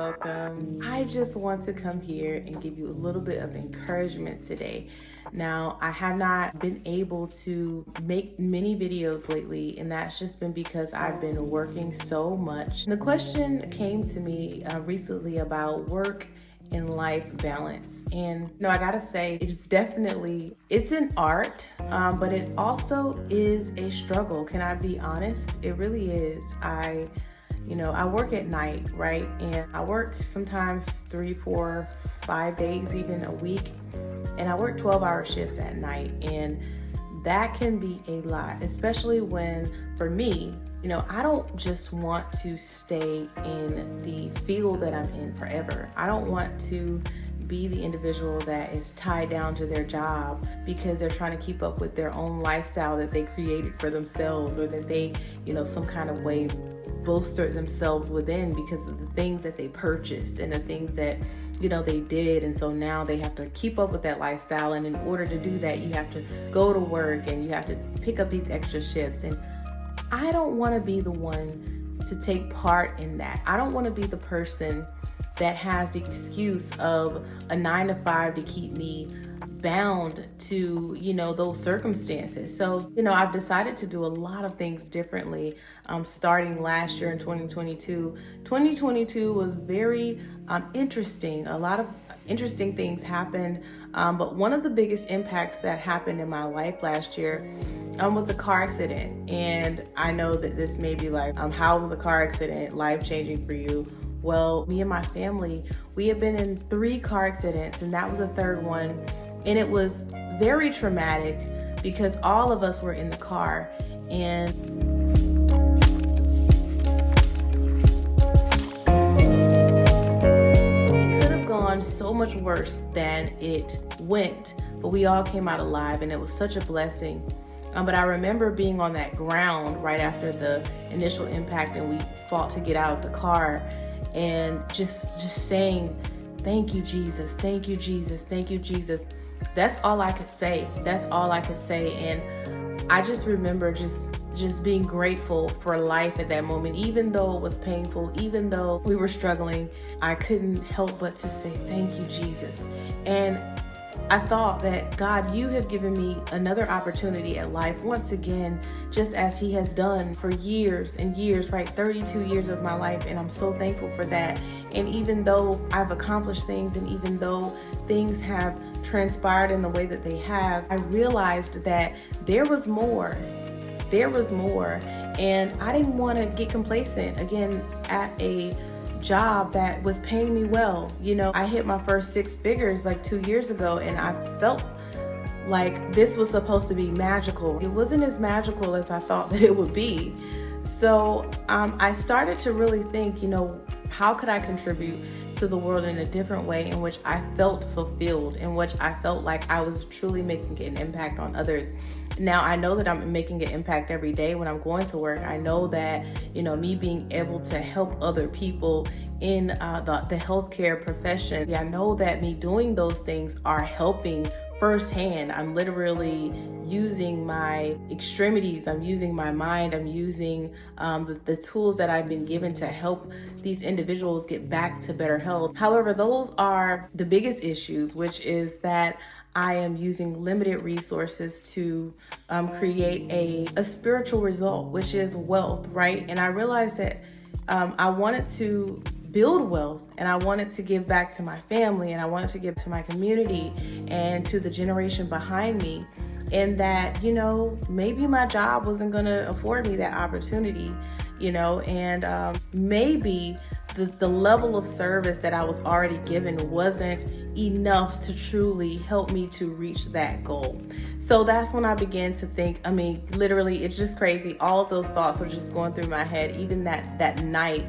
welcome. I just want to come here and give you a little bit of encouragement today. Now, I have not been able to make many videos lately, and that's just been because I've been working so much. And the question came to me recently about work and life balance. And I gotta say, it's an art, but it also is a struggle. Can I be honest? It really is. I work at night, right? And I work sometimes 3, 4, 5 days, even a week. And I work 12-hour shifts at night. And that can be a lot, especially when, for me, I don't just want to stay in the field that I'm in forever. I don't want to be the individual that is tied down to their job because they're trying to keep up with their own lifestyle that they created for themselves, or that they, some kind of way bolster themselves within because of the things that they purchased and the things that they did. And so now they have to keep up with that lifestyle. And in order to do that, you have to go to work and you have to pick up these extra shifts. And I don't want to be the one to take part in that. I don't want to be the person that has the excuse of a 9 to 5 to keep me bound to, those circumstances. So, I've decided to do a lot of things differently starting last year in 2022. 2022 was very interesting. A lot of interesting things happened. But one of the biggest impacts that happened in my life last year was a car accident. And I know that this may be like, how was a car accident life-changing for you? Well, me and my family, we have been in 3 car accidents, and that was the third one. And it was very traumatic because all of us were in the car, and it could have gone so much worse than it went, but we all came out alive, and it was such a blessing. But I remember being on that ground right after the initial impact, and we fought to get out of the car, and just saying, "Thank you, Jesus. Thank you, Jesus. Thank you, Jesus." That's all I could say. That's all I could say. And I just remember just being grateful for life at that moment. Even though it was painful, even though we were struggling, I couldn't help but to say, "Thank you, Jesus." And I thought that, God, you have given me another opportunity at life once again, just as he has done for years and years, right? 32 years of my life. And I'm so thankful for that. And even though I've accomplished things, and even though things have transpired in the way that they have, I realized that there was more. There was more. And I didn't want to get complacent again at a job that was paying me well. I hit my first 6 figures like 2 years ago, and I felt like this was supposed to be magical. It wasn't as magical as I thought that it would be. So I started to really think, how could I contribute to the world in a different way in which I felt fulfilled, in which I felt like I was truly making an impact on others. Now, I know that I'm making an impact every day when I'm going to work. I know that, me being able to help other people in the healthcare profession, I know that me doing those things are helping firsthand. I'm literally using my extremities, I'm using my mind, I'm using the tools that I've been given to help these individuals get back to better health. However, those are the biggest issues, which is that I am using limited resources to create a spiritual result, which is wealth, right? And I realized that I wanted to build wealth, and I wanted to give back to my family, and I wanted to give to my community and to the generation behind me. And that, maybe my job wasn't going to afford me that opportunity, and maybe the level of service that I was already given wasn't enough to truly help me to reach that goal. So that's when I began to think, literally, it's just crazy. All of those thoughts were just going through my head, even that night.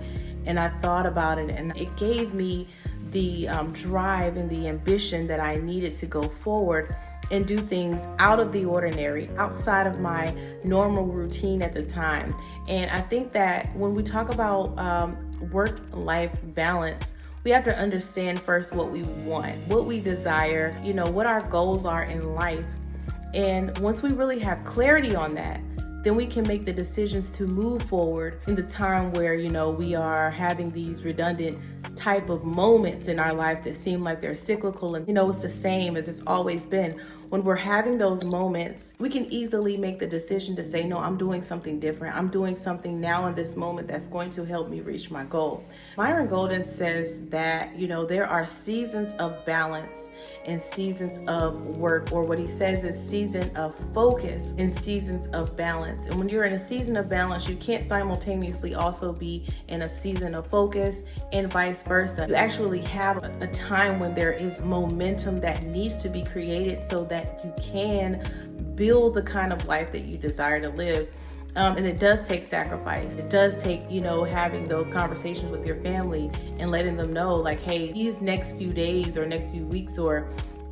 And I thought about it, and it gave me the drive and the ambition that I needed to go forward and do things out of the ordinary, outside of my normal routine at the time. And I think that when we talk about work-life balance, we have to understand first what we want, what we desire, what our goals are in life. And once we really have clarity on that, then we can make the decisions to move forward in the time where, we are having these redundant type of moments in our life that seem like they're cyclical and it's the same as it's always been. When we're having those moments, we can easily make the decision to say, no, I'm doing something different. I'm doing something now in this moment that's going to help me reach my goal. Myron Golden says that, there are seasons of balance and seasons of work, or what he says is season of focus and seasons of balance. And when you're in a season of balance, you can't simultaneously also be in a season of focus and vice versa. You actually have a time when there is momentum that needs to be created so that you can build the kind of life that you desire to live. And it does take sacrifice. It does take, having those conversations with your family and letting them know, like, hey, these next few days or next few weeks or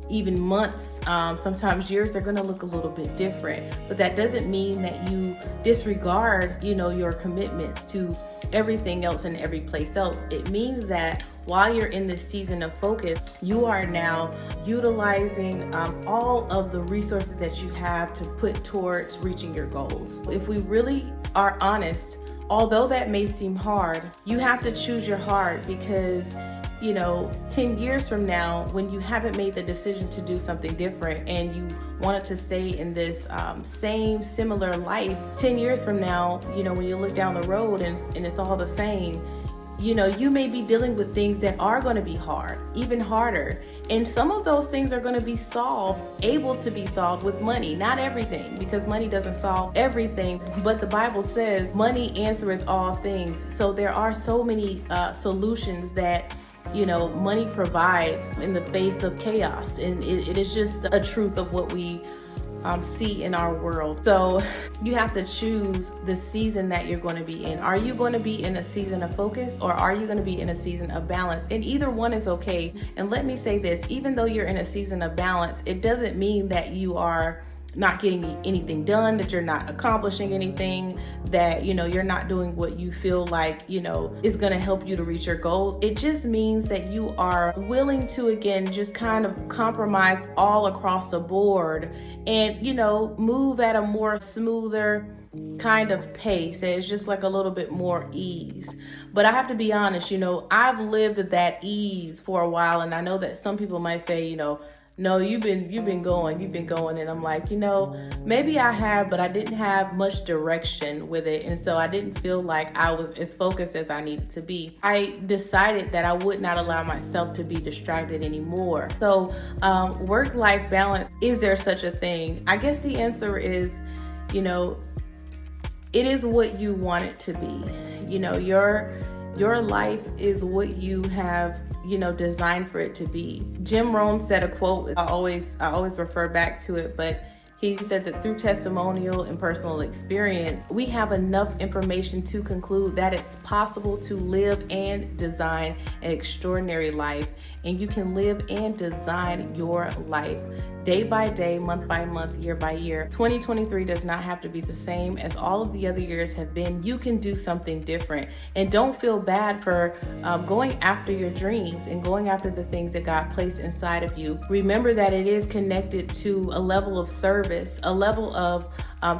even months, sometimes years are going to look a little bit different. But that doesn't mean that you disregard, your commitments to everything else and every place else. It means that while you're in this season of focus, you are now utilizing all of the resources that you have to put towards reaching your goals. If we really are honest, although that may seem hard, you have to choose your heart, because 10 years from now, when you haven't made the decision to do something different and you wanted to stay in this similar life, 10 years from now, when you look down the road and it's all the same, you may be dealing with things that are going to be hard, even harder. And some of those things are going to be able to be solved with money. Not everything, because money doesn't solve everything. But the Bible says money answereth all things. So there are so many solutions that money provides in the face of chaos. And it is just a truth of what we see in our world. So you have to choose the season that you're going to be in. Are you going to be in a season of focus, or are you going to be in a season of balance? And either one is okay. And let me say this, even though you're in a season of balance, it doesn't mean that you are not getting anything done, that you're not accomplishing anything, that you're not doing what you feel like is going to help you to reach your goals. It just means that you are willing to, again, just kind of compromise all across the board and move at a more smoother kind of pace. It's just like a little bit more ease. But I have to be honest, I've lived that ease for a while, and I know that some people might say, no, you've been going. And I'm like, maybe I have, but I didn't have much direction with it. And so I didn't feel like I was as focused as I needed to be. I decided that I would not allow myself to be distracted anymore. So work-life balance, is there such a thing? I guess the answer is, it is what you want it to be. Your life is what you have designed for it to be. Jim Rohn said a quote, I always refer back to it, but he said that through testimonial and personal experience, we have enough information to conclude that it's possible to live and design an extraordinary life. And you can live and design your life day by day, month by month, year by year. 2023 does not have to be the same as all of the other years have been. You can do something different. And don't feel bad for going after your dreams and going after the things that God placed inside of you. Remember that it is connected to a level of service, a level of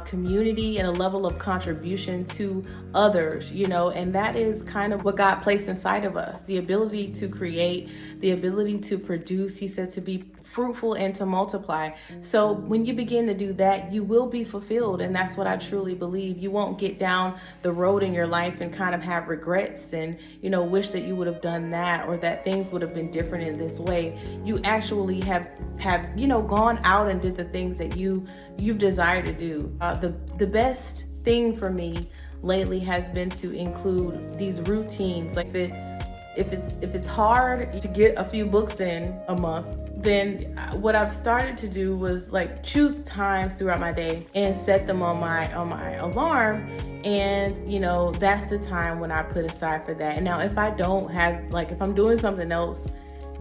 community, and a level of contribution to others, and that is kind of what God placed inside of us. The ability to create, the ability to produce. He said to be fruitful and to multiply. So when you begin to do that, you will be fulfilled. And that's what I truly believe. You won't get down the road in your life and kind of have regrets and, wish that you would have done that, or that things would have been different in this way. You actually have gone out and did the things that you've desired to do. The best thing for me lately has been to include these routines. Like if it's hard to get a few books in a month, then what I've started to do was like choose times throughout my day and set them on my alarm, and that's the time when I put aside for that. And now if I don't have, like, if I'm doing something else,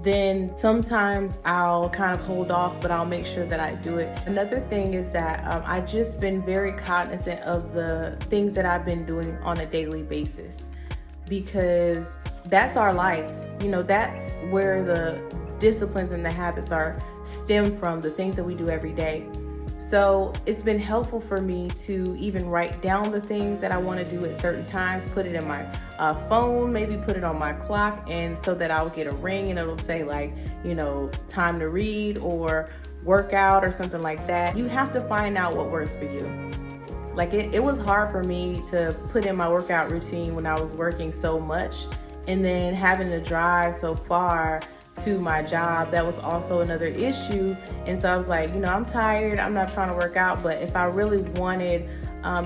then sometimes I'll kind of hold off, but I'll make sure that I do it. Another thing is that I've just been very cognizant of the things that I've been doing on a daily basis, because that's our life. That's where the disciplines and the habits are stem from, the things that we do every day. So it's been helpful for me to even write down the things that I want to do at certain times, put it in my phone, maybe put it on my clock, and so that I'll get a ring and it'll say like, time to read or workout or something like that. You have to find out what works for you. Like it was hard for me to put in my workout routine when I was working so much, and then having to drive so far to my job, that was also another issue. And so I was like, I'm tired, I'm not trying to work out, but if I really wanted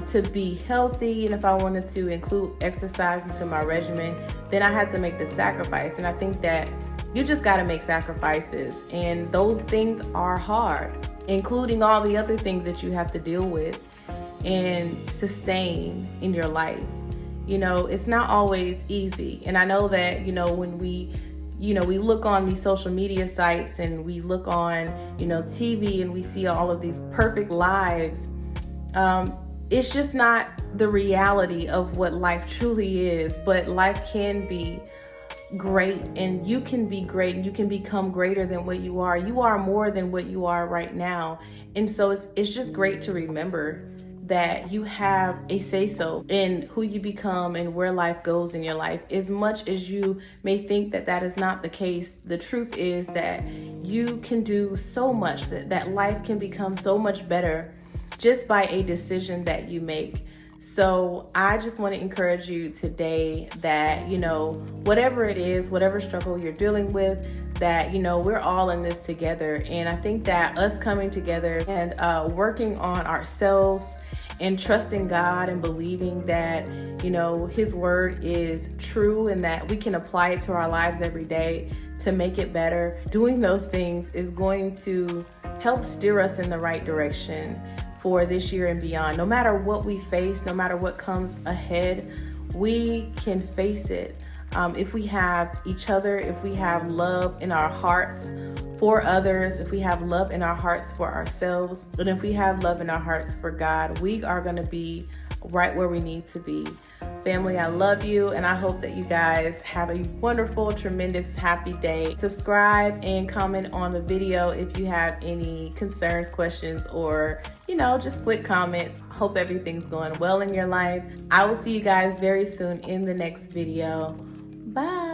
to be healthy and if I wanted to include exercise into my regimen, then I had to make the sacrifice. And I think that you just got to make sacrifices, and those things are hard, including all the other things that you have to deal with and sustain in your life. It's not always easy. And I know that, when we look on these social media sites and we look on, TV, and we see all of these perfect lives, it's just not the reality of what life truly is. But life can be great, and you can be great, and you can become greater than what you are. You are more than what you are right now. And so it's just great to remember that you have a say-so in who you become and where life goes in your life. As much as you may think that that is not the case, the truth is that you can do so much, that life can become so much better just by a decision that you make. So I just want to encourage you today that, whatever it is, whatever struggle you're dealing with, that, we're all in this together. And I think that us coming together and working on ourselves and trusting God and believing that, His word is true and that we can apply it to our lives every day to make it better. Doing those things is going to help steer us in the right direction for this year and beyond. No matter what we face, no matter what comes ahead, we can face it. If we have each other, if we have love in our hearts for others, if we have love in our hearts for ourselves, and if we have love in our hearts for God, we are going to be right where we need to be. Family, I love you, and I hope that you guys have a wonderful, tremendous, happy day. Subscribe and comment on the video if you have any concerns, questions, or, just quick comments. Hope everything's going well in your life. I will see you guys very soon in the next video. Bye.